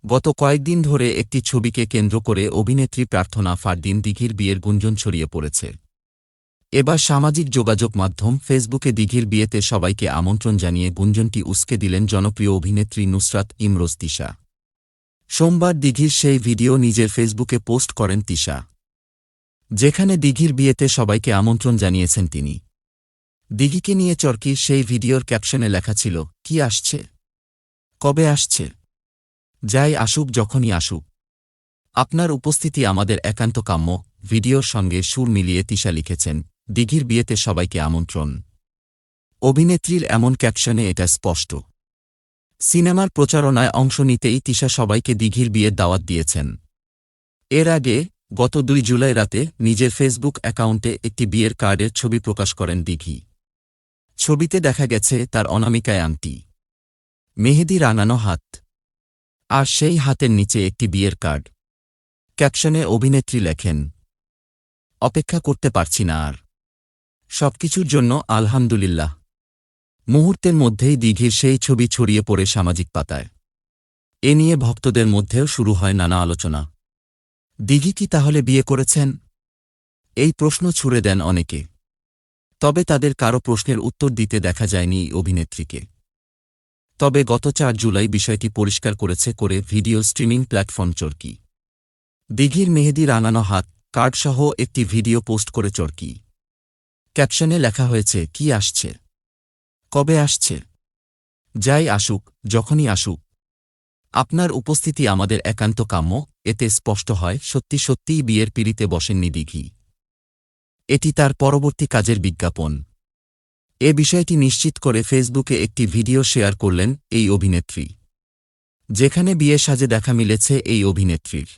গত কয়েকদিন ধরে একটি ছবিকে কেন্দ্র করে অভিনেত্রী প্রার্থনা ফারদিন দিঘির বিয়ের গুঞ্জন ছড়িয়ে পড়েছে। এবার সামাজিক যোগাযোগ মাধ্যম ফেসবুকে দিঘির বিয়েতে সবাইকে আমন্ত্রণ জানিয়ে গুঞ্জনটি উসকে দিলেন জনপ্রিয় অভিনেত্রী নুসরাত ইমরোজ তিশা। সোমবার দিঘির সেই ভিডিও নিজের ফেসবুকে পোস্ট করেন তিশা, যেখানে দিঘির বিয়েতে সবাইকে আমন্ত্রণ জানিয়েছেন তিনি। দিঘিকে নিয়ে চরকির সেই ভিডিওর ক্যাপশনে লেখা ছিল, কি আসছে, কবে আসছে, যাই আসুক যখনই আসুক, আপনার উপস্থিতি আমাদের একান্ত কাম্য। ভিডিওর সঙ্গে সুর মিলিয়ে তিশা লিখেছেন, দিঘির বিয়েতে সবাইকে আমন্ত্রণ। অভিনেত্রীর এমন ক্যাপশনে এটা স্পষ্ট, সিনেমার প্রচারণায় অংশ নিতেই তিশা সবাইকে দিঘির বিয়ের দাওয়াত দিয়েছেন। এর আগে গত 2 জুলাই রাতে নিজের ফেসবুক অ্যাকাউন্টে একটি বিয়ের কার্ডের ছবি প্রকাশ করেন দিঘি। ছবিতে দেখা গেছে তার অনামিকায় আংটি, মেহেদি রাঙানো হাত, আর সেই হাতের নিচে একটি বিয়ের কার্ড। ক্যাপশনে অভিনেত্রী লেখেন, অপেক্ষা করতে পারছি না আর, সবকিছুর জন্য আলহামদুলিল্লাহ। মুহূর্তের মধ্যেই দিঘির সেই ছবি ছড়িয়ে পড়ে সামাজিক পাতায়। এ নিয়ে ভক্তদের মধ্যেও শুরু হয় নানা আলোচনা। দিঘি কি তাহলে বিয়ে করেছেন? এই প্রশ্ন ছুড়ে দেন অনেকে। তবে তাদের কারো প্রশ্নের উত্তর দিতে দেখা যায়নি অভিনেত্রীকে। তবে গত 4 জুলাই বিষয়টি পরিষ্কার করেছে ভিডিও স্ট্রিমিং প্ল্যাটফর্ম চরকি। দিঘির মেহেদি রাঙানো হাত কার্ডসহ একটি ভিডিও পোস্ট করে চরকি। ক্যাপশনে লেখা হয়েছে, কি আসছে, কবে আসছে, যাই আসুক যখনই আসুক, আপনার উপস্থিতি আমাদের একান্ত কাম্য। এতে স্পষ্ট হয় সত্যি সত্যিই বিয়ের পিঁড়িতে বসেননি দিঘি। এটি তার পরবর্তী কাজের বিজ্ঞাপন। এ বিষয়টি নিশ্চিত করে ফেসবুকে একটি ভিডিও শেয়ার করলেন এই অভিনেত্রী, যেখানে বিয়ে সাজে দেখা মিলেছে এই অভিনেত্রীর।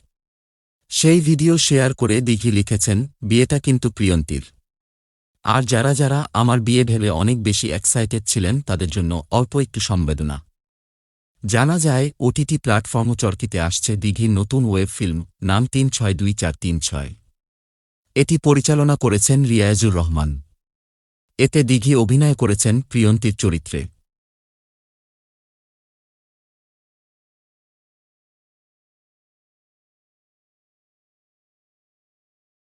সেই ভিডিও শেয়ার করে দিঘি লিখেছেন, বিয়েটা কিন্তু প্রিয়ন্তীর। আর যারা যারা আমার বিয়ে ভেবে অনেক বেশি এক্সাইটেড ছিলেন তাদের জন্য অল্প একটু সম্বেদনা। জানা যায় ওটিটি প্ল্যাটফর্ম চরকিতে আসছে দিঘির নতুন ওয়েব ফিল্ম, নাম ৩৬২৪৩৬। এটি পরিচালনা করেছেন রিয়াজুর রহমান। এতে দিঘি অভিনয় করেছেন প্রিয়ন্তীর চরিত্রে।